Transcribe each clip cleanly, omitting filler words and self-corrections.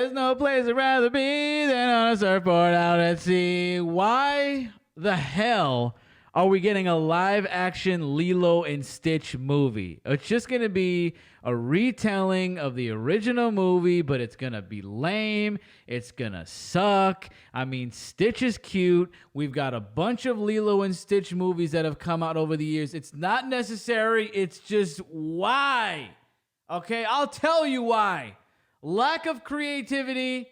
There's no place I'd rather be than on a surfboard out at sea. Why the hell are we getting a live action Lilo and Stitch movie? It's just going to be a retelling of the original movie, but it's going to be lame. It's going to suck. I mean, Stitch is cute. We've got a bunch of Lilo and Stitch movies that have come out over the years. It's not necessary. It's just why? Okay, I'll tell you why. Lack of creativity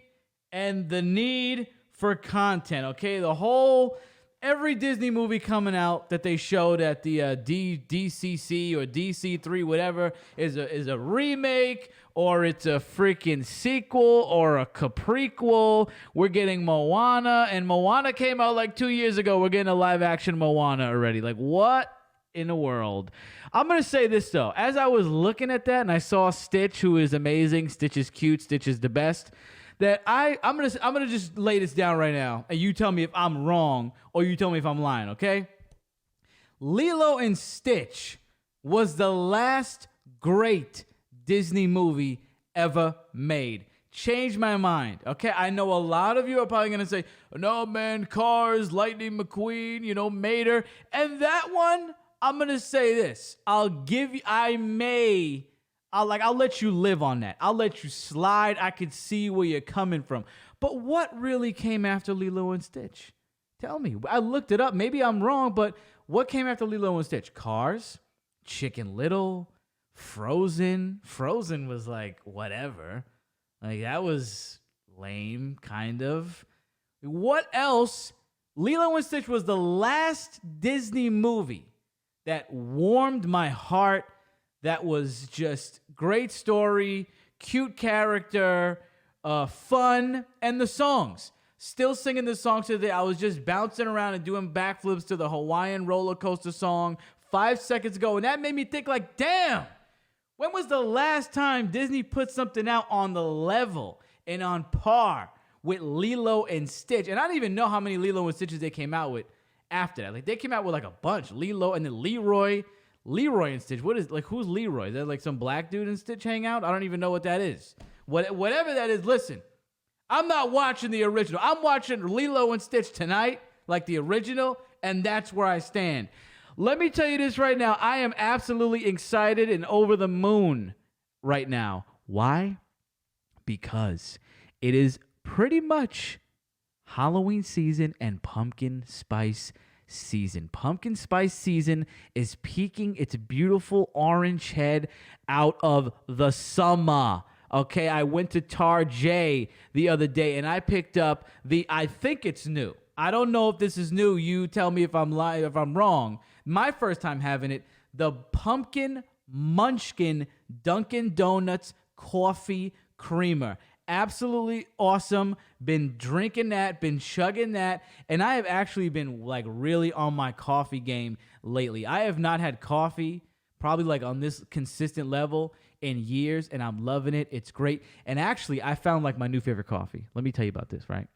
and the need for content. Okay, every Disney movie coming out that they showed at the DCC or DC3, whatever, is a remake, or it's a freaking sequel or a caprequel. We're getting Moana, and Moana came out like 2 years ago. We're getting a live action Moana already. Like, what in the world? I'm going to say this, though. As I was looking at that and I saw Stitch, who is amazing, Stitch is cute, Stitch is the best, that I'm gonna just lay this down right now, and you tell me if I'm wrong or you tell me if I'm lying, okay? Lilo and Stitch was the last great Disney movie ever made. Changed my mind, okay? I know a lot of you are probably gonna say, no, man, Cars, Lightning McQueen, Mater. And that one, I'm gonna say this. I'll let you live on that. I'll let you slide. I can see where you're coming from. But what really came after Lilo and Stitch? Tell me. I looked it up. Maybe I'm wrong, but what came after Lilo and Stitch? Cars? Chicken Little? Frozen? Frozen was like, whatever. Like, that was lame, kind of. What else? Lilo and Stitch was the last Disney movie that warmed my heart. That was just great story, cute character, fun, and the songs. Still singing the songs today. I was just bouncing around and doing backflips to the Hawaiian roller coaster song 5 seconds ago, and that made me think like, damn, when was the last time Disney put something out on the level and on par with Lilo and Stitch? And I don't even know how many Lilo and Stitches they came out with after that. Like, they came out with like a bunch. Lilo and then Leroy and Stitch. Who's Leroy? Is that like some black dude and Stitch hang out? I don't even know what that is. Whatever that is, listen, I'm not watching the original. I'm watching Lilo and Stitch tonight, like the original, and that's where I stand. Let me tell you this right now. I am absolutely excited and over the moon right now. Why? Because it is pretty much Halloween season and pumpkin spice season. Pumpkin spice season is peeking its beautiful orange head out of the summer. Okay, I went to Tarjay the other day and I picked up I think it's new. I don't know if this is new. You tell me if I'm lying, if I'm wrong. My first time having it, the Pumpkin Munchkin Dunkin' Donuts Coffee Creamer. Absolutely awesome. Been drinking that, been chugging that, and I have actually been like really on my coffee game lately. I have not had coffee probably like on this consistent level in years, and I'm loving it. It's great. And actually, I found like my new favorite coffee. Let me tell you about this, right?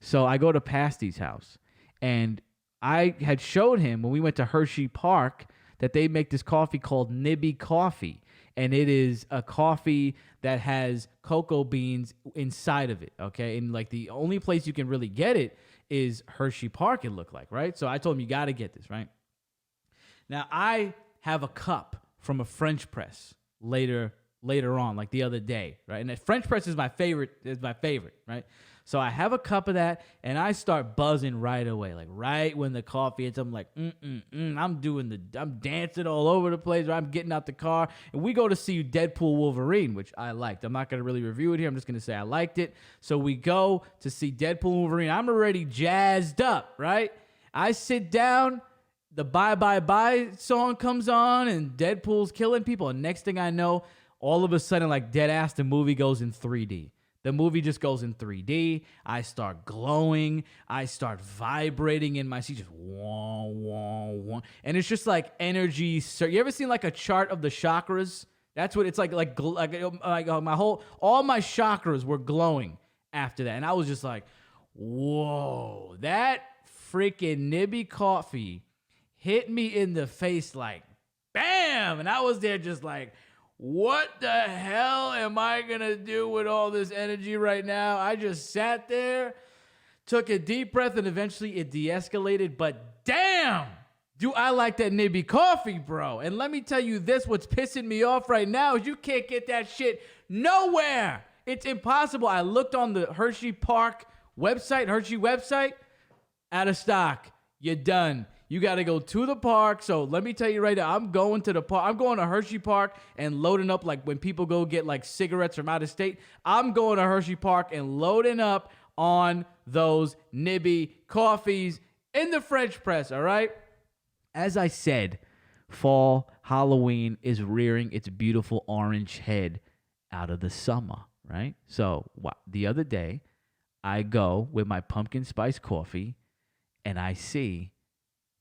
So I go to Pasty's house, and I had showed him when we went to Hershey Park that they make this coffee called Nibby Coffee. And it is a coffee that has cocoa beans inside of it, okay? And like the only place you can really get it is Hershey Park, it looked like, right? So I told him, you got to get this, right? Now, I have a cup from a French press later on, like the other day, right? And the French press is my favorite, right? So I have a cup of that, and I start buzzing right away. Like right when the coffee hits, I'm like, I'm dancing all over the place. Or I'm getting out the car, and we go to see Deadpool Wolverine, which I liked. I'm not going to really review it here. I'm just going to say I liked it. So we go to see Deadpool Wolverine. I'm already jazzed up, right? I sit down. The Bye Bye Bye song comes on, and Deadpool's killing people. And next thing I know, all of a sudden, like dead ass, the movie goes in 3D. The movie just goes in 3D. I start glowing. I start vibrating in my seat, just wah, wah, wah. And it's just like energy. You ever seen like a chart of the chakras? That's what it's like. Like all my chakras were glowing after that. And I was just like, whoa, that freaking Nibby coffee hit me in the face like, bam. And I was there just like, what the hell am I going to do with all this energy right now? I just sat there, took a deep breath, and eventually it de-escalated. But damn, do I like that Nibby coffee, bro. And let me tell you this, what's pissing me off right now is you can't get that shit nowhere. It's impossible. I looked on the Hershey website, out of stock. You're done. You got to go to the park. So let me tell you right now, I'm going to the park. I'm going to Hershey Park and loading up like when people go get like cigarettes from out of state. I'm going to Hershey Park and loading up on those Nibby coffees in the French press, all right? As I said, fall, Halloween is rearing its beautiful orange head out of the summer, right? So the other day, I go with my pumpkin spice coffee, and I see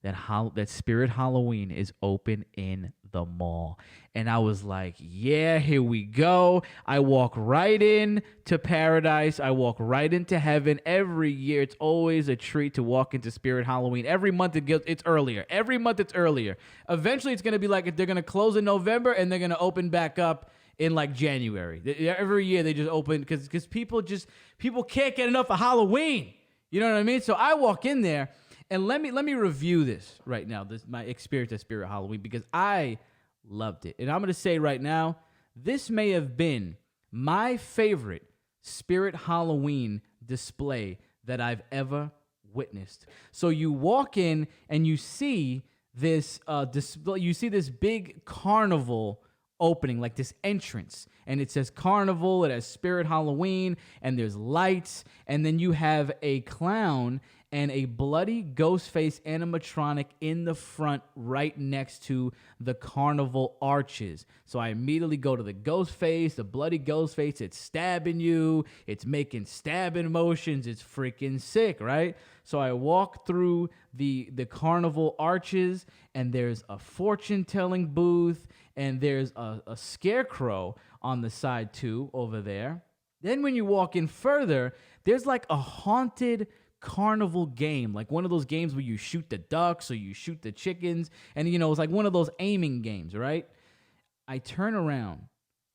that Spirit Halloween is open in the mall. And I was like, yeah, here we go. I walk right in to paradise. I walk right into heaven. Every year, it's always a treat to walk into Spirit Halloween. Every month, it's earlier. Every month, it's earlier. Eventually, it's going to be like they're going to close in November, and they're going to open back up in like January. Every year, they just open because people can't get enough of Halloween. You know what I mean? So I walk in there. And let me review this right now, my experience at Spirit Halloween, because I loved it. And I'm going to say right now, this may have been my favorite Spirit Halloween display that I've ever witnessed. So you walk in and you see this display, you see this big carnival opening, like this entrance, and it says carnival, it has Spirit Halloween, and there's lights, and then you have a clown and a bloody ghost face animatronic in the front right next to the carnival arches. So I immediately go to the ghost face, the bloody ghost face. It's stabbing you. It's making stabbing motions. It's freaking sick, right? So I walk through the carnival arches, and there's a fortune-telling booth, and there's a scarecrow on the side too over there. Then when you walk in further, there's like a haunted carnival game, like one of those games where you shoot the ducks or you shoot the chickens, and it's like one of those aiming games, right? I turn around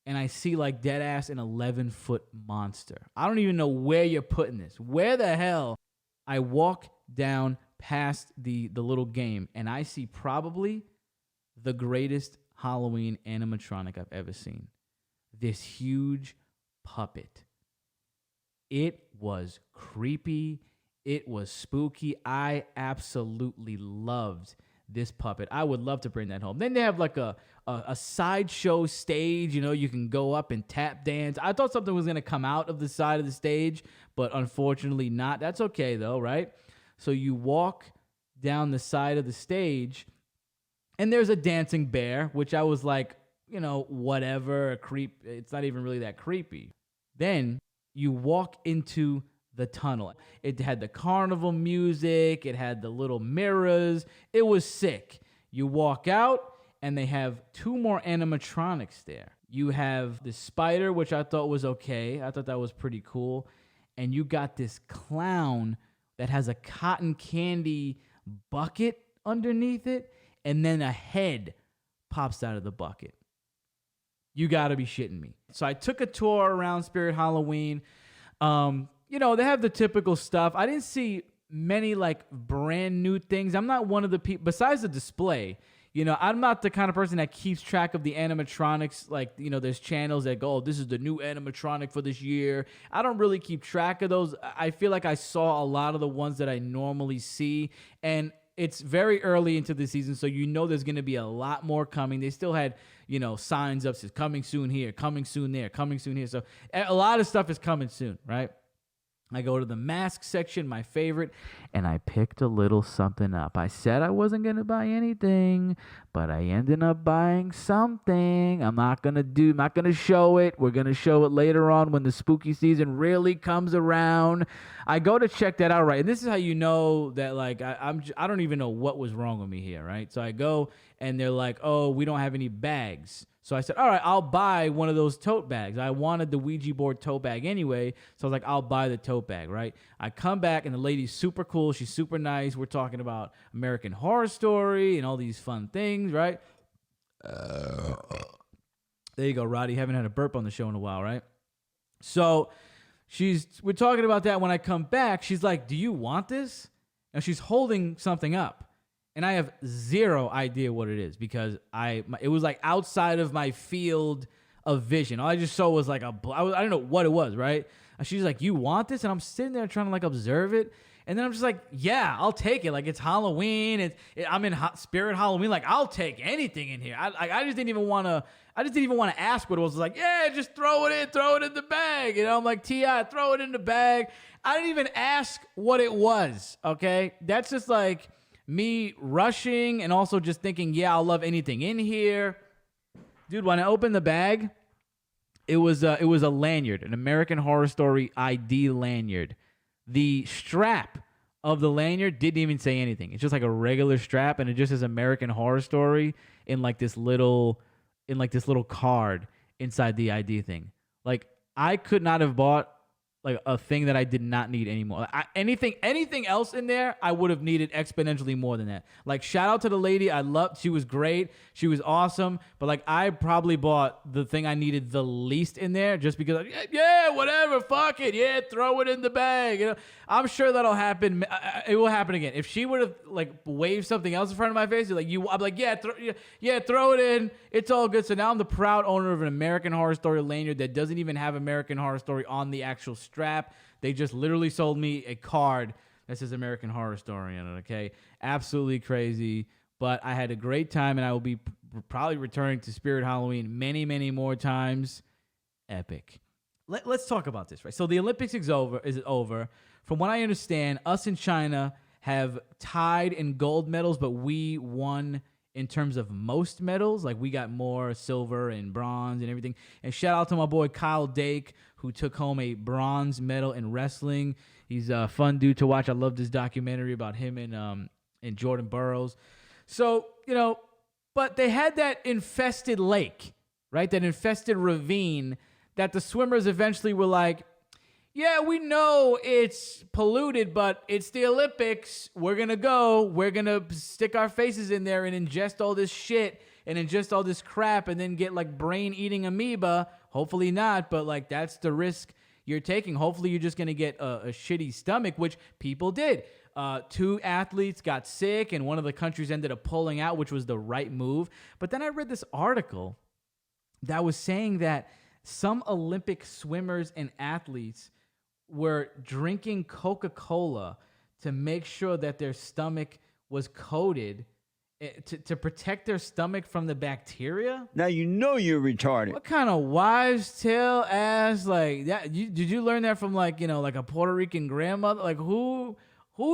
and I see like dead ass an 11-foot monster. I don't even know where you're putting this. Where the hell? I walk down past the little game, and I see probably the greatest Halloween animatronic I've ever seen. This huge puppet. It was creepy. It was spooky. I absolutely loved this puppet. I would love to bring that home. Then they have like a sideshow stage. You can go up and tap dance. I thought something was going to come out of the side of the stage, but unfortunately not. That's okay though, right? So you walk down the side of the stage, and there's a dancing bear, which I was like, whatever, a creep. It's not even really that creepy. Then you walk into the tunnel. It had the carnival music. It had the little mirrors. It was sick. You walk out, and they have 2 more animatronics there. You have the spider, which I thought was okay. I thought that was pretty cool. And you got this clown that has a cotton candy bucket underneath it, and then a head pops out of the bucket. You got to be shitting me. So I took a tour around Spirit Halloween. They have the typical stuff. I didn't see many like brand new things. I'm not one of the people, besides the display, I'm not the kind of person that keeps track of the animatronics. Like, there's channels that go, oh, this is the new animatronic for this year. I don't really keep track of those. I feel like I saw a lot of the ones that I normally see, and it's very early into the season, so there's going to be a lot more coming. They still had, signs up, says coming soon here, coming soon there, coming soon here. So a lot of stuff is coming soon, right? I go to the mask section, my favorite, and I picked a little something up. I said I wasn't going to buy anything, but I ended up buying something. I'm not going to show it. We're going to show it later on when the spooky season really comes around. I go to check that out, right? And this is how you know that, like, I don't even know what was wrong with me here, right? So I go, and they're like, oh, we don't have any bags. So I said, all right, I'll buy one of those tote bags. I wanted the Ouija board tote bag anyway, so I was like, I'll buy the tote bag, right? I come back, and the lady's super cool. She's super nice. We're talking about American Horror Story and all these fun things, right? There you go, Roddy. Haven't had a burp on the show in a while, right? So we're talking about that. When I come back, she's like, do you want this? And she's holding something up. And I have zero idea what it is because it was like outside of my field of vision. All I just saw was like I don't know what it was, right? And she's like, you want this? And I'm sitting there trying to like observe it. And then I'm just like, yeah, I'll take it. Like, it's Halloween. I'm in spirit Halloween. Like, I'll take anything in here. I just didn't even want to ask what it was. Like, yeah, just throw it in the bag. You know, I'm like, T.I., throw it in the bag. I didn't even ask what it was, okay? That's just like me rushing and also just thinking, yeah, I'll love anything in here. Dude, when I opened the bag, it was a lanyard, an American Horror Story ID lanyard. The strap of the lanyard didn't even say anything. It's just like a regular strap, and it just says American Horror Story in like this little card inside the ID thing. Like, I could not have bought like a thing that I did not need anymore. Anything else in there, I would have needed exponentially more than that. Like, shout out to the lady. She was great. She was awesome. But like, I probably bought the thing I needed the least in there just because, yeah, whatever, fuck it. Yeah, throw it in the bag. You know, I'm sure that'll happen. It will happen again. If she would have like waved something else in front of my face, I'm like, yeah, throw it in. It's all good. So now I'm the proud owner of an American Horror Story lanyard that doesn't even have American Horror Story on the actual strap. They just literally sold me a card that says American Horror Story on it, okay? Absolutely crazy. But I had a great time, and I will be probably returning to Spirit Halloween many, many more times. Epic. Let's talk about this, right? So the Olympics is over. From what I understand, us in China have tied in gold medals, but we won in terms of most medals. Like, we got more silver and bronze and everything. And shout out to my boy Kyle Dake, who took home a bronze medal in wrestling. He's a fun dude to watch. I love this documentary about him and Jordan Burroughs. So, you know, but they had that infested lake, right? That infested ravine that the swimmers eventually were like, yeah, we know it's polluted, but it's the Olympics. We're going to go. We're going to stick our faces in there and ingest all this shit and ingest all this crap and then get like brain-eating amoeba. Hopefully not, but like that's the risk you're taking. Hopefully you're just going to get a shitty stomach, which people did. 2 athletes got sick and one of the countries ended up pulling out, which was the right move. But then I read this article that was saying that some Olympic swimmers and athletes were drinking Coca-Cola to make sure that their stomach was coated to protect their stomach from the bacteria. Now you know you're retarded. What kind of wives' tale ass like that? Did you learn that from like, you know, like a Puerto Rican grandmother? Like who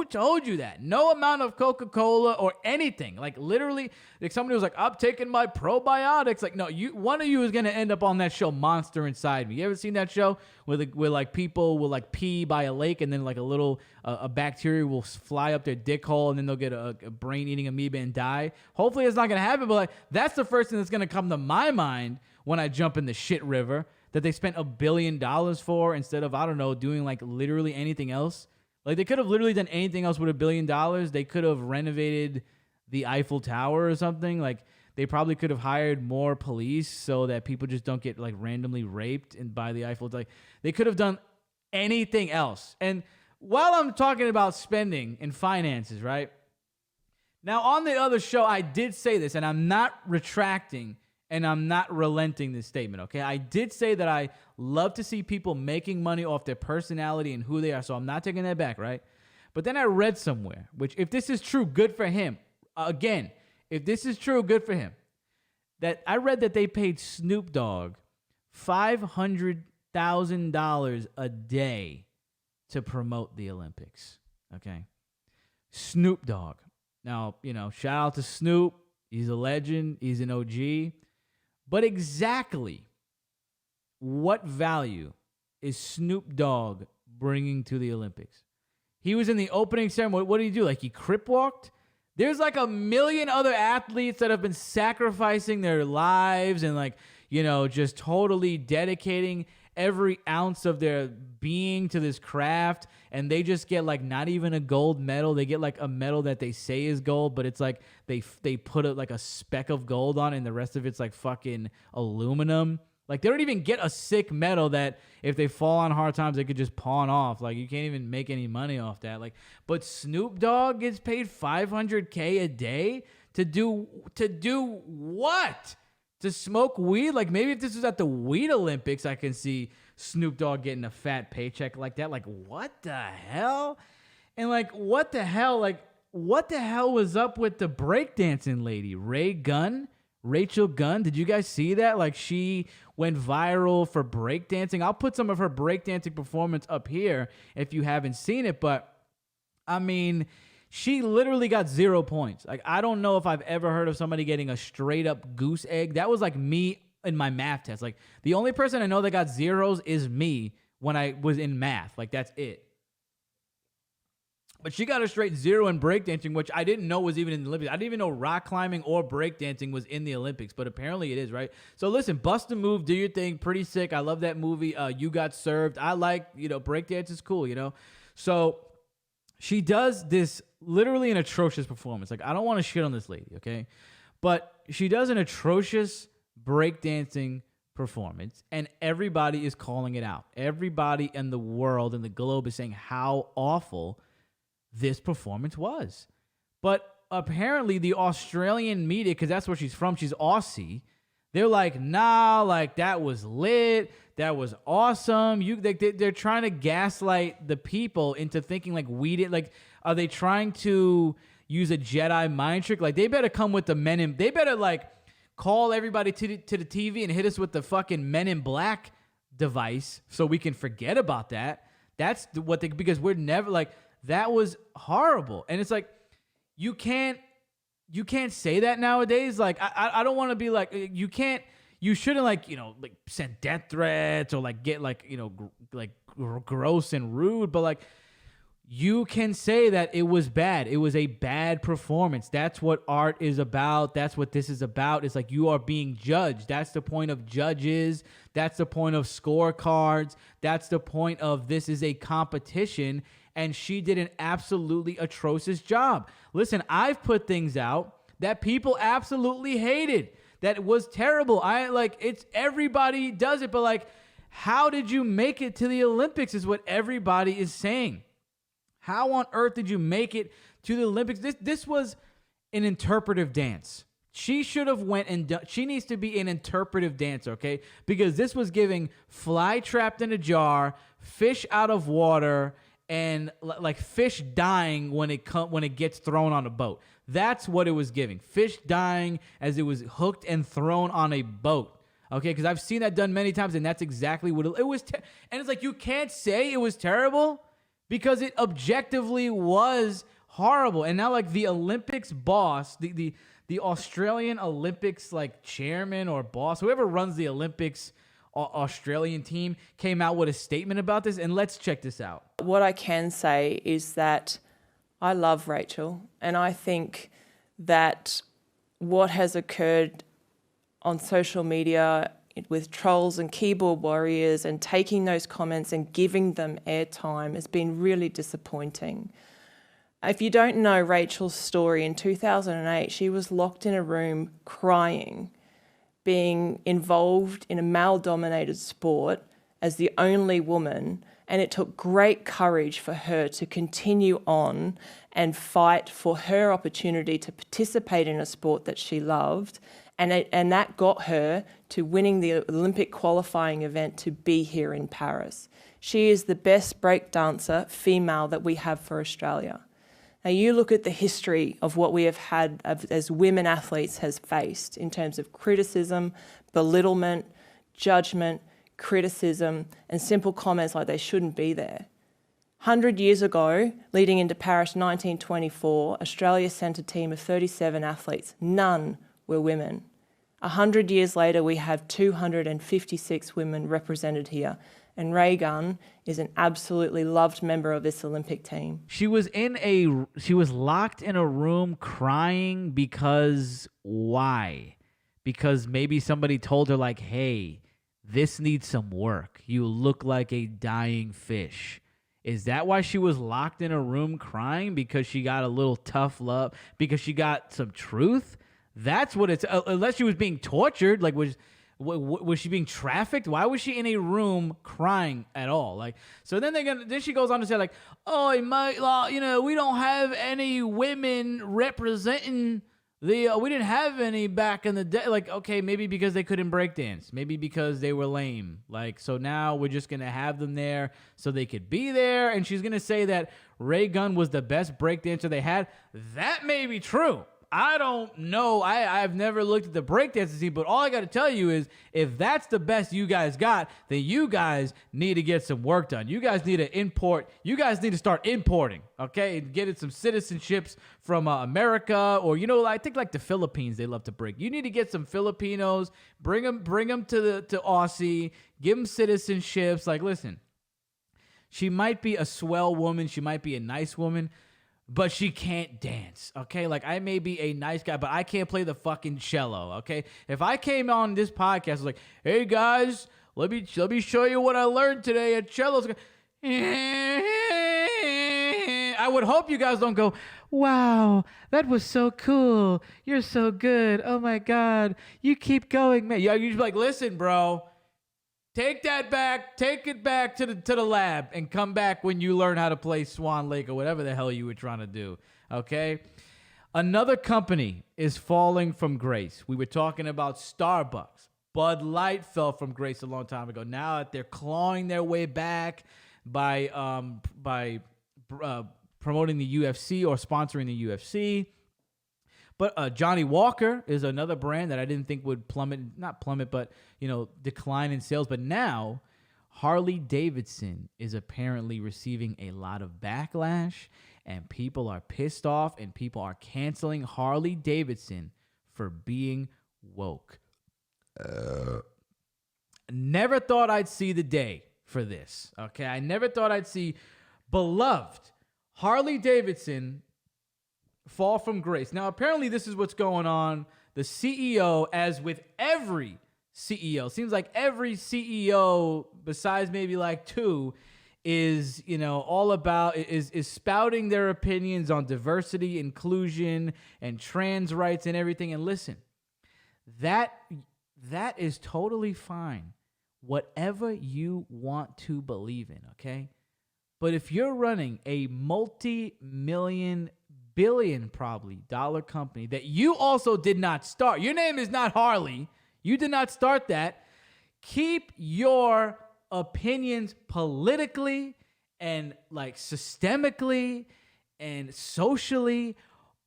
told you that? No amount of Coca-Cola or anything. Like literally, like somebody was like, I'm taking my probiotics. Like, no, one of you is gonna end up on that show Monster Inside Me. You ever seen that show where like people will like pee by a lake and then like a little a bacteria will fly up their dick hole and then they'll get a brain-eating amoeba and die? Hopefully it's not gonna happen, but like that's the first thing that's gonna come to my mind when I jump in the shit river that they spent $1 billion for instead of, I don't know, doing like literally anything else. Like, they could have literally done anything else with $1 billion. They could have renovated the Eiffel Tower or something. Like, they probably could have hired more police so that people just don't get, like, randomly raped by the Eiffel Tower. They could have done anything else. And while I'm talking about spending and finances, right? Now, on the other show, I did say this, and I'm not retracting and I'm not relenting this statement, okay? I did say that I love to see people making money off their personality and who they are, so I'm not taking that back, right? But then I read somewhere, which if this is true, good for him. Again, if this is true, good for him. That I read that they paid Snoop Dogg $500,000 a day to promote the Olympics, okay? Snoop Dogg. Now, you know, shout out to Snoop. He's a legend. He's an OG. But exactly what value is Snoop Dogg bringing to the Olympics? He was in the opening ceremony. What did he do? Like, he crip walked? There's like 1 million other athletes that have been sacrificing their lives and like, you know, just totally dedicating every ounce of their being to this craft, and they just get like not even a gold medal. They get like a medal that they say is gold, but it's like they put like a speck of gold on it, and the rest of it's like fucking aluminum. Like, they don't even get a sick medal that if they fall on hard times, they could just pawn off. Like, you can't even make any money off that. Like, but Snoop Dogg gets paid $500K a day to do what? To smoke weed? Like, maybe if this was at the Weed Olympics, I can see Snoop Dogg getting a fat paycheck like that. Like, what the hell? And like, what the hell? Like, what the hell was up with the breakdancing lady? Rachel Gunn, did you guys see that? Like, she went viral for breakdancing. I'll put some of her breakdancing performance up here if you haven't seen it. But, I mean, she literally got 0 points. Like, I don't know if I've ever heard of somebody getting a straight-up goose egg. That was like me in my math test. Like, the only person I know that got zeros is me when I was in math. Like, that's it. But she got a straight 0 in breakdancing, which I didn't know was even in the Olympics. I didn't even know rock climbing or breakdancing was in the Olympics, but apparently it is, right? So listen, bust a move, do your thing, pretty sick. I love that movie. You Got Served. I like, breakdance is cool, So she does this literally an atrocious performance. Like, I don't want to shit on this lady, okay? But she does an atrocious breakdancing performance, and everybody is calling it out. Everybody in the world and the globe is saying how awful this performance was. But apparently the Australian media, because that's where she's from, she's Aussie, they're like, nah, like, that was lit, that was awesome. They're trying to gaslight the people into thinking like we did. Like, are they trying to use a Jedi mind trick? Like, they better come with the they better like call everybody to the TV and hit us with the fucking Men in Black device so we can forget about that. That's what because we're never like, that was horrible. And it's like, you can't say that nowadays. Like, I don't want to be like, you shouldn't like, like send death threats or like get like, like gross and rude, but like, you can say that it was bad. It was a bad performance. That's what art is about. That's what this is about. It's like, you are being judged. That's the point of judges. That's the point of scorecards. That's the point of this is a competition. And she did an absolutely atrocious job. Listen, I've put things out that people absolutely hated. That was terrible. It's everybody does it, but like, how did you make it to the Olympics is what everybody is saying. How on earth did you make it to the Olympics? This was an interpretive dance. She should have went and done, she needs to be an interpretive dancer, okay? Because this was giving fly trapped in a jar, fish out of water, and like fish dying when it gets thrown on a boat. That's what it was giving. Fish dying as it was hooked and thrown on a boat. Okay, because I've seen that done many times, and that's exactly what it was. And it's like, you can't say it was terrible because it objectively was horrible. And now, like, the Olympics boss, the Australian Olympics like chairman or boss, whoever runs the Olympics Australian team, came out with a statement about this, and let's check this out. What I can say is that I love Rachel, and I think that what has occurred on social media with trolls and keyboard warriors and taking those comments and giving them airtime has been really disappointing. If you don't know Rachel's story, in 2008, she was locked in a room crying, being involved in a male-dominated sport as the only woman, and it took great courage for her to continue on and fight for her opportunity to participate in a sport that she loved, and that got her to winning the Olympic qualifying event to be here in Paris. She is the best breakdancer female that we have for Australia. Now, you look at the history of what we have had as women athletes has faced in terms of criticism, belittlement, judgment, criticism, and simple comments like they shouldn't be there. 100 years ago, leading into Paris 1924, Australia sent a team of 37 athletes. None were women. 100 years later, we have 256 women represented here. And Ray Gunn is an absolutely loved member of this Olympic team. She was locked in a room crying because why? Because maybe somebody told her like, hey, this needs some work. You look like a dying fish. Is that why she was locked in a room crying? Because she got a little tough love? Because she got some truth? That's what it's. Unless she was being tortured, like was she being trafficked? Why was she in a room crying at all? Like, so then she goes on to say like, oh, we don't have any women representing we didn't have any back in the day. Like, okay, maybe because they couldn't break dance. Maybe because they were lame. Like, so now we're just going to have them there so they could be there. And she's going to say that Ray Gunn was the best breakdancer they had. That may be true. I don't know. I've never looked at the breakdancing scene, but all I got to tell you is if that's the best you guys got, then you guys need to get some work done. You guys need to import. You guys need to start importing, okay? And getting some citizenships from America or, I think like the Philippines, they love to break. You need to get some Filipinos, bring them to Aussie, give them citizenships. Like, listen, she might be a swell woman. She might be a nice woman. But she can't dance, okay? Like, I may be a nice guy, but I can't play the fucking cello, okay? If I came on this podcast, I was like, hey, guys, let me show you what I learned today at cello. I would hope you guys don't go, wow, that was so cool. You're so good. Oh, my God. You keep going, man. You'd be like, listen, bro. Take it back to the lab and come back when you learn how to play Swan Lake or whatever the hell you were trying to do, okay? Another company is falling from grace. We were talking about Starbucks. Bud Light fell from grace a long time ago. Now that they're clawing their way back by promoting the UFC or sponsoring the UFC. But Johnny Walker is another brand that I didn't think would decline in sales. But now Harley Davidson is apparently receiving a lot of backlash, and people are pissed off, and people are canceling Harley Davidson for being woke. Never thought I'd see the day for this. Okay, I never thought I'd see beloved Harley Davidson fall from grace. Now, apparently this is what's going on. The CEO, as with every CEO, seems like every CEO, besides maybe like two, is, all about, is spouting their opinions on diversity, inclusion, and trans rights and everything. And listen, that is totally fine. Whatever you want to believe in, okay? But if you're running a multi-million billion probably dollar company that you also did not start. Your name is not Harley. You did not start that. Keep your opinions politically and like systemically and socially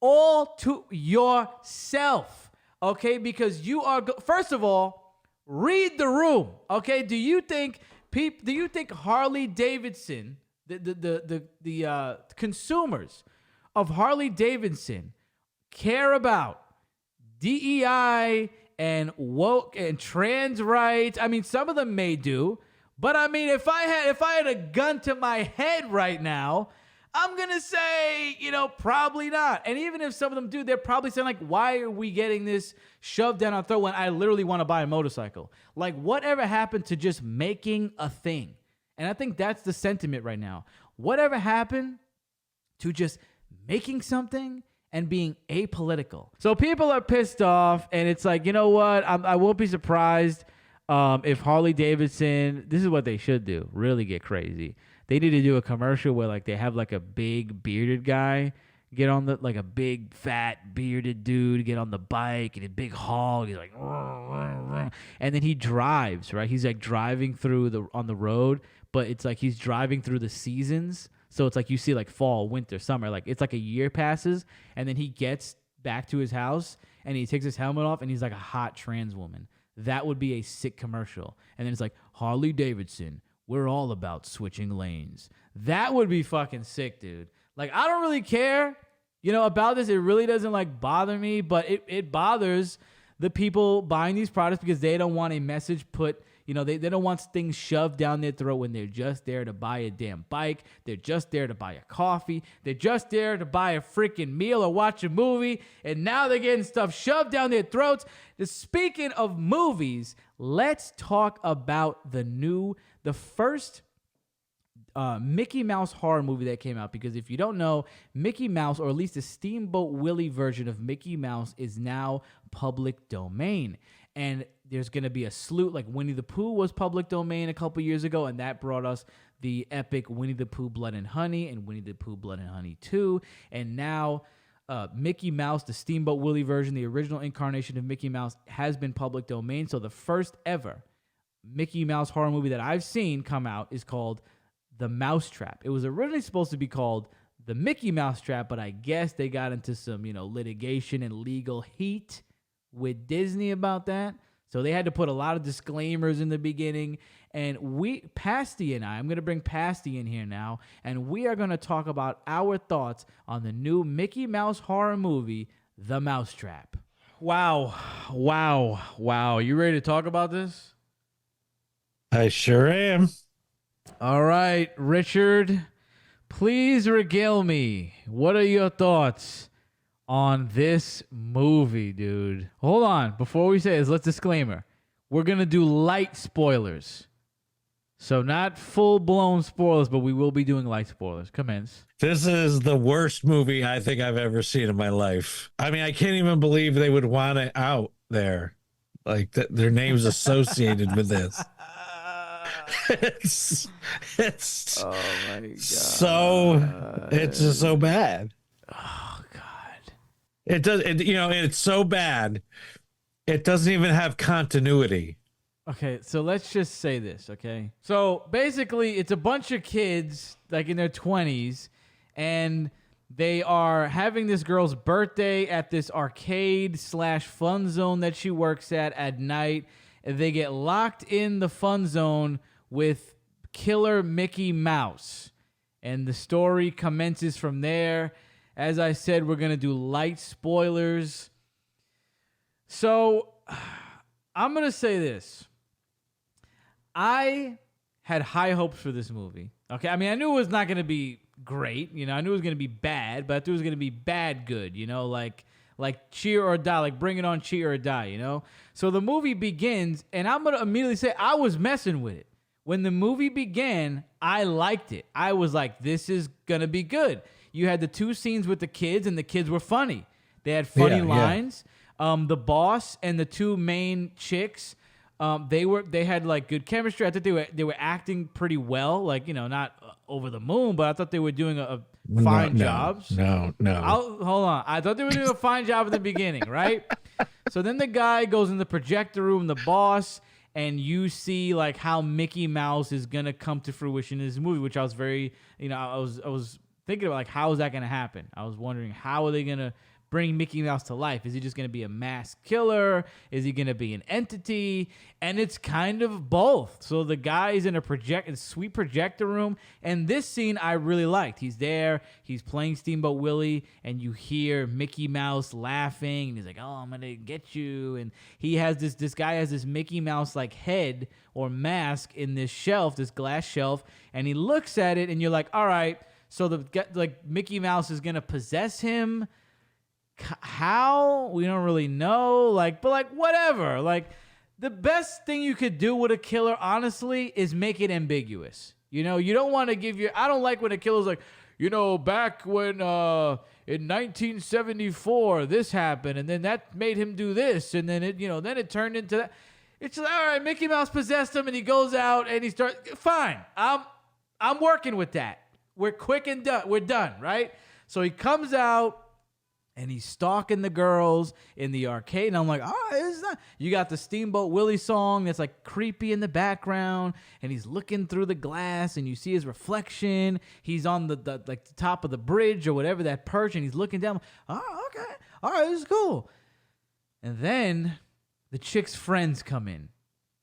all to yourself. Okay? Because you are first of all, read the room. Okay? Do you think Harley Davidson, the consumers of Harley Davidson care about DEI and woke and trans rights? I mean, some of them may do, but I mean, if I had a gun to my head right now, I'm gonna say, probably not. And even if some of them do, they're probably saying like, why are we getting this shoved down our throat when I literally want to buy a motorcycle? Like, whatever happened to just making a thing? And I think that's the sentiment right now. Whatever happened to just making something and being apolitical? So people are pissed off, and it's like, you know what? I won't be surprised if Harley Davidson, this is what they should do, really get crazy. They need to do a commercial where like they have like a big bearded guy get on like a big fat bearded dude get on the bike and a big hog. He's like, and then he drives, right? He's like driving on the road, but it's like he's driving through the seasons. So it's like you see like fall, winter, summer. Like it's like a year passes, and then he gets back to his house, and he takes his helmet off, and he's like a hot trans woman. That would be a sick commercial. And then it's like, Harley Davidson, we're all about switching lanes. That would be fucking sick, dude. Like, I don't really care, about this. It really doesn't like bother me, but it bothers the people buying these products because they don't want a message put, You know, they don't want things shoved down their throat when they're just there to buy a damn bike. They're just there to buy a coffee. They're just there to buy a freaking meal or watch a movie. And now they're getting stuff shoved down their throats. Speaking of movies, let's talk about the first Mickey Mouse horror movie that came out, because if you don't know, Mickey Mouse, or at least the Steamboat Willie version of Mickey Mouse, is now public domain. And there's going to be a slew, like Winnie the Pooh was public domain a couple years ago, and that brought us the epic Winnie the Pooh Blood and Honey and Winnie the Pooh Blood and Honey 2. And now Mickey Mouse, the Steamboat Willie version, the original incarnation of Mickey Mouse, has been public domain. So the first ever Mickey Mouse horror movie that I've seen come out is called The Mousetrap. It was originally supposed to be called The Mickey Mouse Trap, but I guess they got into some, litigation and legal heat with Disney about that. So they had to put a lot of disclaimers in the beginning. And Pasty and I'm going to bring Pasty in here now, and we are going to talk about our thoughts on the new Mickey Mouse horror movie, The Mousetrap. Wow. You ready to talk about this? I sure am. All right, Richard, please regale me. What are your thoughts on this movie, dude? Hold on. Before we say this, let's disclaimer. We're going to do light spoilers. So not full-blown spoilers, but we will be doing light spoilers. Commence. This is the worst movie I think I've ever seen in my life. I mean, I can't even believe they would want it out there. Like, their name's associated with this. It's Oh my god. It's just so bad. Oh god. It's so bad. It doesn't even have continuity. Okay, so let's just say this, okay? So basically, it's a bunch of kids, like in their 20s, and they are having this girl's birthday at this arcade/fun zone that she works at night. And they get locked in the fun zone with Killer Mickey Mouse. And the story commences from there. As I said, we're going to do light spoilers. So, I'm going to say this. I had high hopes for this movie. Okay, I mean, I knew it was not going to be great. I knew it was going to be bad, but I thought it was going to be bad good, like Cheer or Die, like Bring It On, Cheer or Die, So the movie begins, and I'm going to immediately say I was messing with it. When the movie began, I liked it. I was like, this is going to be good. You had the two scenes with the kids, and the kids were funny. They had funny lines. The boss and the two main chicks, they had like good chemistry. I thought they were acting pretty well, like, not over the moon, but I thought they were doing a fine jobs. No. Hold on. I thought they were doing a fine job in the beginning, right? So then the guy goes in the projector room, the boss, and you see like how Mickey Mouse is gonna come to fruition in this movie, which I was very, I was thinking about, like, how is that gonna happen? I was wondering, how are they gonna bring Mickey Mouse to life? Is he just going to be a mass killer? Is he going to be an entity? And it's kind of both. So the guy's in a sweet projector room, and this scene I really liked. He's there, he's playing Steamboat Willie, and you hear Mickey Mouse laughing, and he's like, "Oh, I'm going to get you." And he has this guy has this Mickey Mouse like head or mask in this shelf, this glass shelf, and he looks at it, and you're like, "All right, so Mickey Mouse is going to possess him." How? We don't really know. But whatever. Like, the best thing you could do with a killer, honestly, is make it ambiguous. You don't want to give I don't like when a killer's like, back when in 1974 this happened, and then that made him do this, and then it turned into that. It's like, all right, Mickey Mouse possessed him, and he goes out and he starts. Fine, I'm working with that. We're quick and done. We're done, right? So he comes out. And he's stalking the girls in the arcade. And I'm like, all right, this is not. You got the Steamboat Willie song that's like creepy in the background. And he's looking through the glass and you see his reflection. He's on the top of the bridge or whatever, that perch. And he's looking down. Oh, okay. All right, this is cool. And then the chick's friends come in.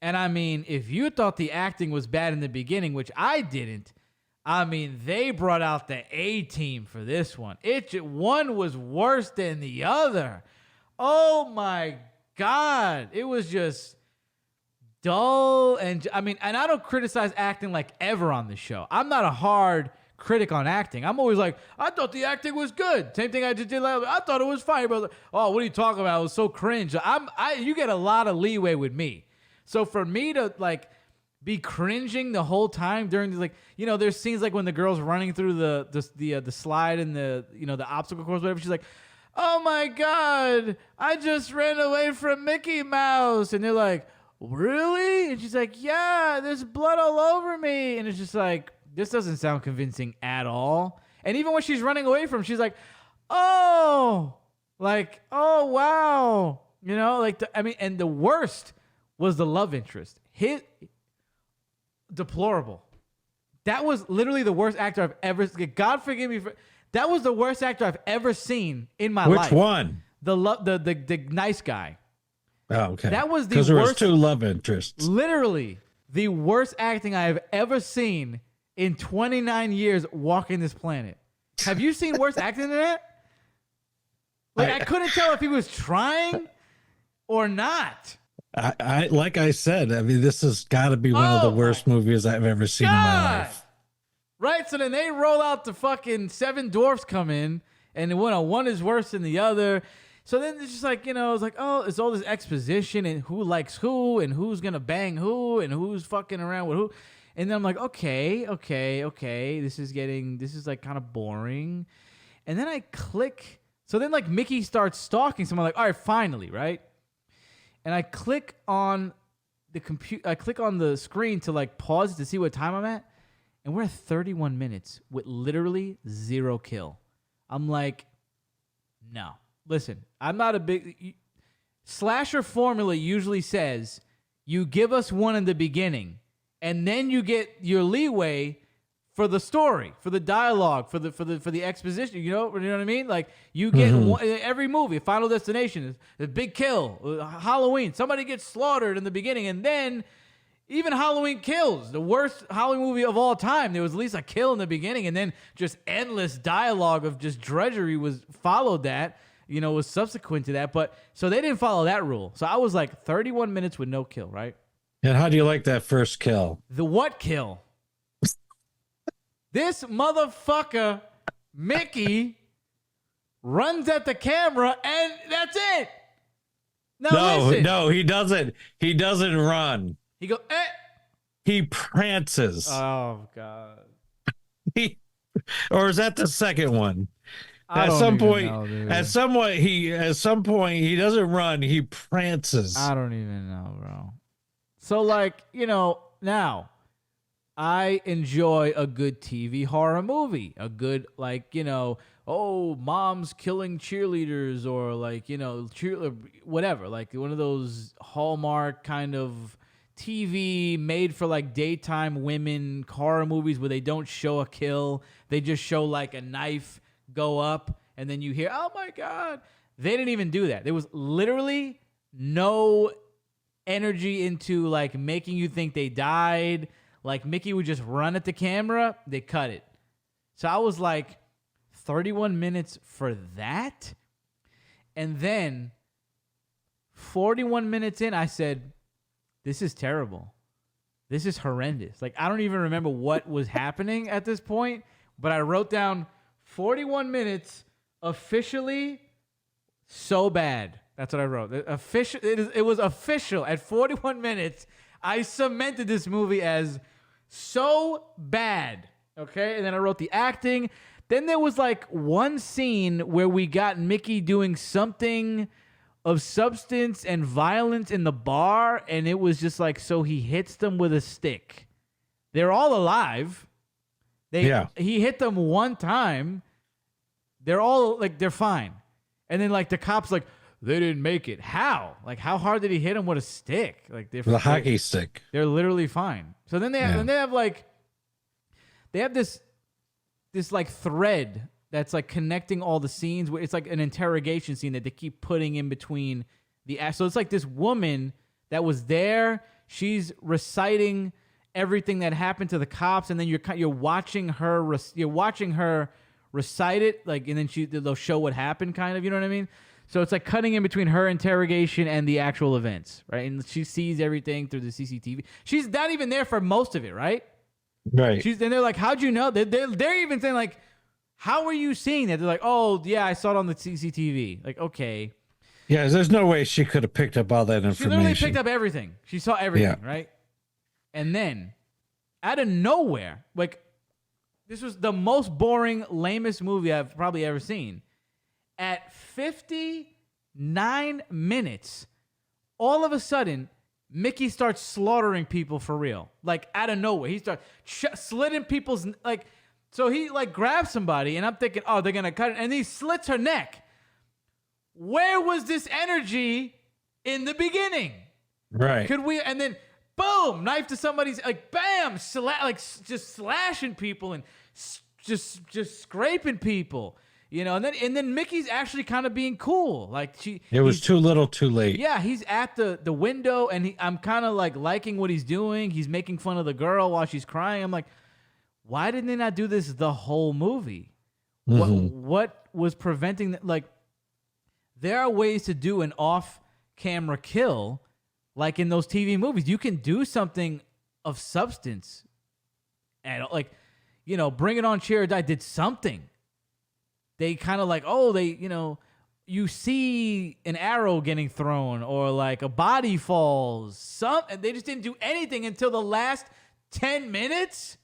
And I mean, if you thought the acting was bad in the beginning, which I didn't, I mean, they brought out the A-team for this one. One was worse than the other. Oh, my God. It was just dull. And I mean, and I don't criticize acting like ever on the show. I'm not a hard critic on acting. I'm always like, I thought the acting was good. Same thing I just did. I thought it was fine, but oh, what are you talking about? It was so cringe. You get a lot of leeway with me. So for me to like be cringing the whole time during the, like, you know, there's scenes like when the girl's running through the slide and the, you know, the obstacle course, whatever. She's like, oh my God, I just ran away from Mickey Mouse. And they're like, really? And she's like, yeah, there's blood all over me. And it's just like, this doesn't sound convincing at all. And even when she's running away from him, she's like, oh, like, oh, wow. You know, like, and the worst was the love interest. Deplorable. That was literally the worst actor I've ever, God forgive me for, that was the worst actor I've ever seen in my life. Which one? The nice guy. Oh, okay. That was the worst. Because there was 2 love interests. Literally the worst acting I have ever seen in 29 years walking this planet. Have you seen worse acting than that? Like, I couldn't tell if he was trying or not. I like I said, I mean, this has got to be one of the worst movies I've ever seen in my life. Right? So then they roll out the fucking 7 dwarfs come in, and one is worse than the other. So then it's just like, you know, it's like, oh, it's all this exposition and who likes who and who's going to bang who and who's fucking around with who. And then I'm like, okay. This is like kind of boring. And then I click. So then like Mickey starts stalking someone, like, all right, finally, right? And I click on the screen to like pause it to see what time I'm at. And we're at 31 minutes with literally 0 kill. I'm like, no. Listen, I'm not a big... Slasher formula usually says you give us one in the beginning, and then you get your leeway for the story, for the dialogue, for the exposition. You know what I mean? Like, you get one, every movie, Final Destination is a big kill. Halloween, somebody gets slaughtered in the beginning, and then even Halloween Kills, the worst Halloween movie of all time, there was at least a kill in the beginning, and then just endless dialogue of just drudgery followed that. You know, was subsequent to that. But so they didn't follow that rule. So I was like 31 minutes with no kill, right? And how do you like that first kill? The what kill? This motherfucker, Mickey, runs at the camera, and that's it. No, he doesn't. He doesn't run. He goes, eh. He prances. Oh, God. Or is that the second one? At some point, he doesn't run. He prances. I don't even know, bro. So, like, you know, now I enjoy a good TV horror movie, a good, like, you know, oh, mom's killing cheerleaders, or like, you know, whatever, like one of those Hallmark kind of TV made for like daytime women horror movies where they don't show a kill, they just show like a knife go up, and then you hear, oh my God. They didn't even do that. There was literally no energy into like making you think they died. Like Mickey would just run at the camera, they cut it. So I was like 31 minutes for that. And then 41 minutes in, I said, this is terrible. This is horrendous. Like, I don't even remember what was happening at this point, but I wrote down 41 minutes, officially so bad. That's what I wrote. It was official. At 41 minutes, I cemented this movie as so bad. Okay? And then I wrote the acting. Then there was like one scene where we got Mickey doing something of substance and violence in the bar, and it was just like, so he hits them with a stick. They're all alive. He hit them one time. They're all like, they're fine. And then like the cops like, they didn't make it. How? Like, how hard did he hit them with a stick? Like, they're the hockey stick. They're literally fine. So then they have this like thread that's like connecting all the scenes. Where it's like an interrogation scene that they keep putting in between the acts. So it's like this woman that was there. She's reciting everything that happened to the cops, and then you're watching her recite it, like, and then they'll show what happened, kind of. You know what I mean? So it's like cutting in between her interrogation and the actual events, right? And she sees everything through the CCTV. She's not even there for most of it, right? Right. And they're like, how'd you know? They're even saying like, how are you seeing that? They're like, oh yeah, I saw it on the CCTV. Like, okay. Yeah, there's no way she could have picked up all that information. She literally picked up everything. She saw everything, right? And then, out of nowhere, like, this was the most boring, lamest movie I've probably ever seen. At 59 minutes, all of a sudden, Mickey starts slaughtering people for real. Like, out of nowhere. He starts slitting people's, like, so he, like, grabs somebody, and I'm thinking, oh, they're going to cut it, and he slits her neck. Where was this energy in the beginning? Right. Could we, and then, boom, knife to somebody's, like, bam, just slashing people and just scraping people. You know, and then Mickey's actually kind of being cool. Like it was too little, too late. Yeah, he's at the window, and I'm kind of like liking what he's doing. He's making fun of the girl while she's crying. I'm like, why didn't they not do this the whole movie? What was preventing that? Like, there are ways to do an off-camera kill, like in those TV movies. You can do something of substance, and like, you know, Bring It On, Cheer or Die did something. They kind of like, oh, they, you know, you see an arrow getting thrown or like a body falls. And they just didn't do anything until the last 10 minutes.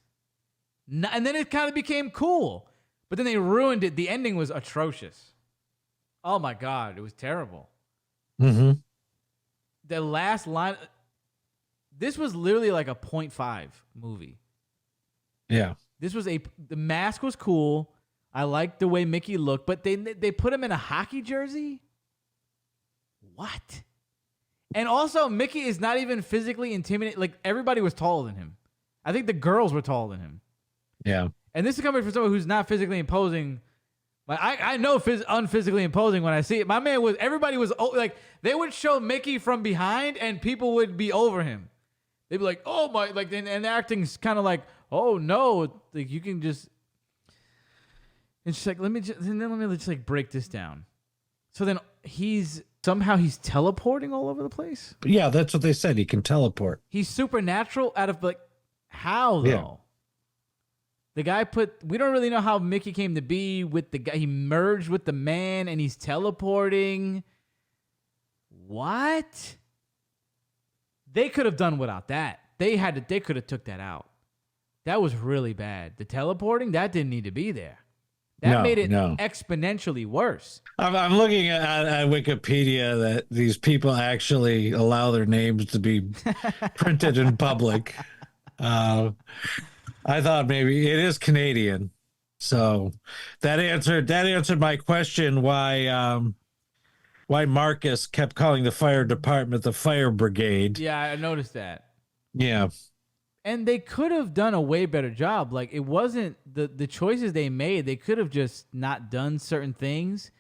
And then it kind of became cool. But then they ruined it. The ending was atrocious. Oh, my God. It was terrible. Mm-hmm. The last line. This was literally like a 0.5 movie. Yeah. The mask was cool. I liked the way Mickey looked, but they put him in a hockey jersey? What? And also, Mickey is not even physically intimidating. Like, everybody was taller than him. I think the girls were taller than him. Yeah. And this is coming from someone who's not physically imposing. Like, I know unphysically imposing when I see it. My man was, everybody was, like, they would show Mickey from behind and people would be over him. They'd be like, oh my, like, and acting's kind of like, oh no, like, you can just. And she's like, let me just like break this down. So then he's teleporting all over the place. But yeah, that's what they said. He can teleport. He's supernatural out of, like, how though? Yeah. The guy we don't really know how Mickey came to be with the guy. He merged with the man and he's teleporting. What? They could have done without that. They could have took that out. That was really bad. The teleporting, that didn't need to be there. That made it exponentially worse. I'm looking at Wikipedia that these people actually allow their names to be printed in public. I thought maybe it is Canadian, so that answered my question why Marcus kept calling the fire department the fire brigade. Yeah, I noticed that. Yeah. And they could have done a way better job. Like, it wasn't the choices they made. They could have just not done certain things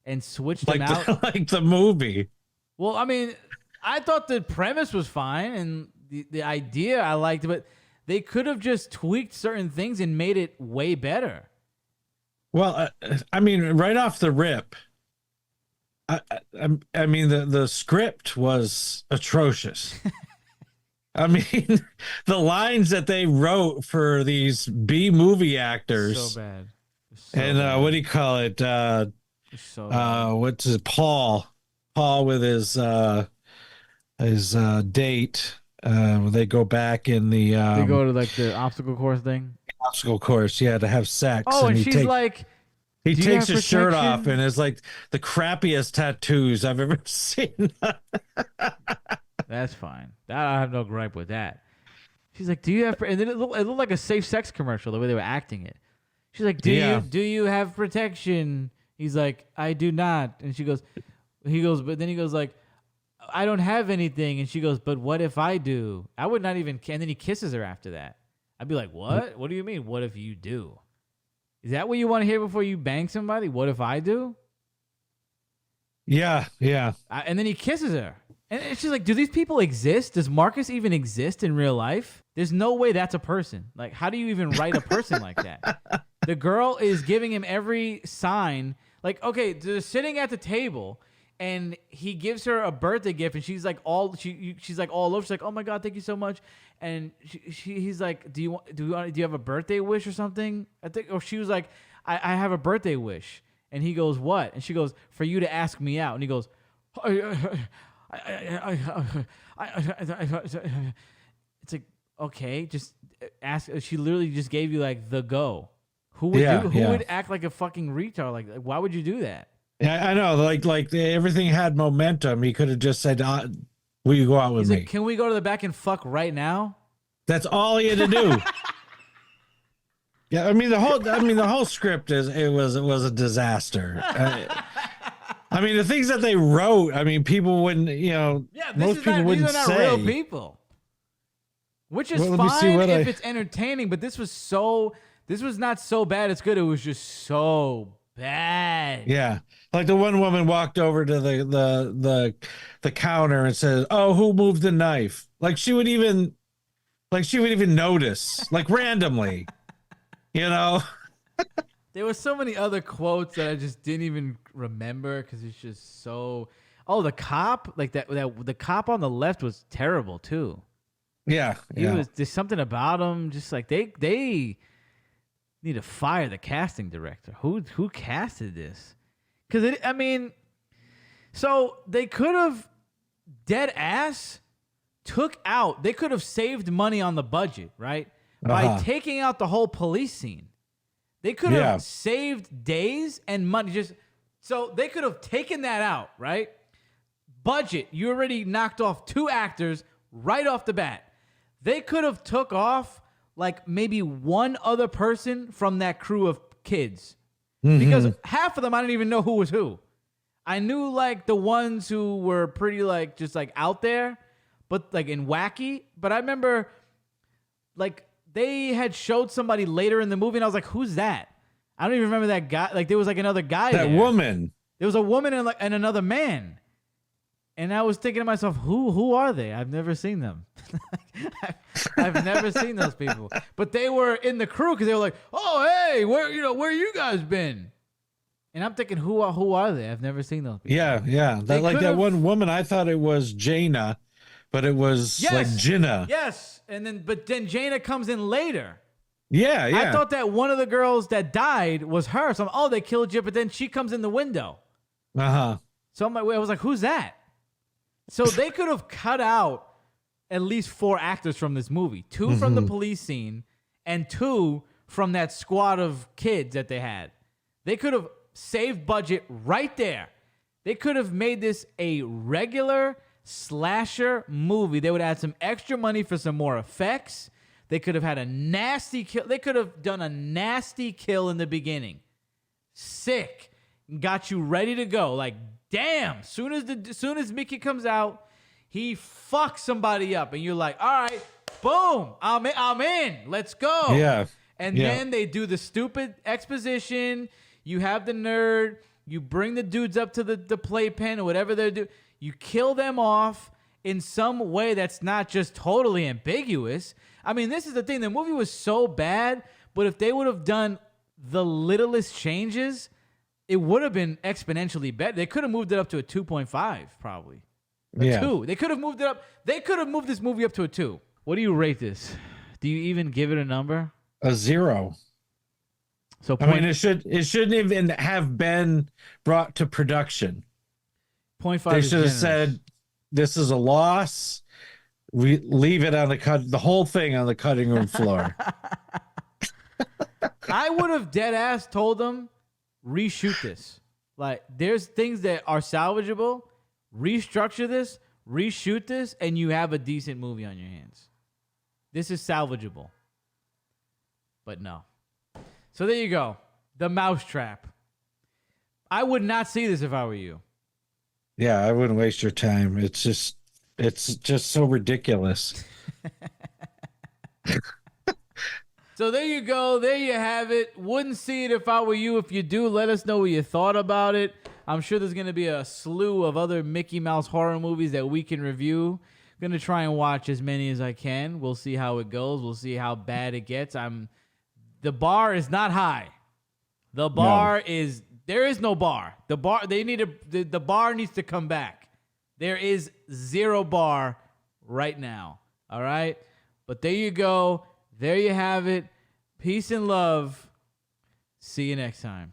and switched them out. Like the movie. Well, I mean, I thought the premise was fine and the idea I liked, but they could have just tweaked certain things and made it way better. Well, I mean, right off the rip, I mean, the script was atrocious. I mean, the lines that they wrote for these B movie actors. So bad. And what do you call it? What's it? Paul with his date. They go back in the. They go to like the obstacle course thing. Obstacle course, yeah, to have sex. Oh, and she's like. He takes his shirt off and it's like the crappiest tattoos I've ever seen. That's fine. I have no gripe with that. She's like, do you have... And then it looked like a safe sex commercial, the way they were acting it. She's like, do you have protection? He's like, I do not. And he goes, but then he goes like, I don't have anything. And she goes, but what if I do? I would not even... And then he kisses her after that. I'd be like, what? What do you mean, what if you do? Is that what you want to hear before you bang somebody? What if I do? Yeah. And then he kisses her. And she's like, do these people exist? Does Marcus even exist in real life? There's no way that's a person. Like, how do you even write a person like that? The girl is giving him every sign. Like, okay, they're sitting at the table. and he gives her a birthday gift, and she's like all over. She's like, oh my god, thank you so much. And he's like, do you have a birthday wish or something? I think, or she was like, I have a birthday wish. And he goes, what? And she goes, for you to ask me out. And he goes, it's like, okay, just ask. She literally just gave you like the go. Who would act like a fucking retard? Like, why would you do that? Yeah, I know. Like everything had momentum. He could have just said, "Will you go out with me?" Like, can we go to the back and fuck right now? That's all he had to do. Yeah, I mean the whole script was a disaster. I mean the things that they wrote. I mean people wouldn't, most people wouldn't these are not say. real people. Which is fine if it's entertaining, but this was not so bad it's good. It was just so bad. Yeah, like the one woman walked over to the counter and says, "Oh, who moved the knife?" Like she would even notice, like randomly. There were so many other quotes that I just didn't even remember because it's just so. Oh, the cop, like that the cop on the left was terrible too. Yeah, There's something about him, just like they need to fire the casting director. Who casted this? Because so they could have dead ass took out. They could have saved money on the budget, right? By taking out the whole police scene. They could have saved days and money. So they could have taken that out, right? Budget. You already knocked off 2 actors right off the bat. They could have took off like maybe one other person from that crew of kids. Because half of them I didn't even know who was who. I knew like the ones who were pretty like just like out there, but like in wacky. But I remember like they had showed somebody later in the movie, and I was like, "Who's that?" I don't even remember that guy. Like there was like another guy. That woman. There was a woman and another man, and I was thinking to myself, "Who are they? I've never seen them. I've never seen those people." But they were in the crew because they were like, "Oh, hey, where you guys been?" And I'm thinking, "Who are they? I've never seen those people." Yeah. That one woman, I thought it was Jaina. But it was like Jinnah. Yes. But then Jaina comes in later. Yeah. I thought that one of the girls that died was her. So they killed you, but then she comes in the window. So I was like, who's that? So they could have cut out at least 4 actors from this movie. 2 from the police scene and 2 from that squad of kids that they had. They could have saved budget right there. They could have made this a regular slasher movie. They would add some extra money for some more effects. They could have had a nasty kill. They could have done a nasty kill in the beginning. Sick. Got you ready to go. Like, damn. Soon as Mickey comes out, he fucks somebody up. And you're like, all right, boom. I'm in. Let's go. Yeah. And then they do the stupid exposition. You have the nerd. You bring the dudes up to the playpen or whatever they're doing. You kill them off in some way that's not just totally ambiguous. I mean, this is the thing. The movie was so bad, but if they would have done the littlest changes, it would have been exponentially better. They could have moved it up to a 2.5, probably. A 2. They could have moved it up. They could have moved this movie up to a 2. What do you rate this? Do you even give it a number? A 0. So I mean, it shouldn't even have been brought to production. 0.5. They should have said, "This is a loss. We leave it on the whole thing on the cutting room floor." I would have dead ass told them, reshoot this. Like, there's things that are salvageable. Restructure this, reshoot this, and you have a decent movie on your hands. This is salvageable. But no. So there you go. The Mousetrap. I would not see this if I were you. Yeah, I wouldn't waste your time. It's just so ridiculous. So there you go. There you have it. Wouldn't see it if I were you. If you do, let us know what you thought about it. I'm sure there's going to be a slew of other Mickey Mouse horror movies that we can review. I'm going to try and watch as many as I can. We'll see how it goes. We'll see how bad it gets. The bar is not high. The bar is There is no bar. The bar needs to come back. There is zero bar right now. All right? But there you go. There you have it. Peace and love. See you next time.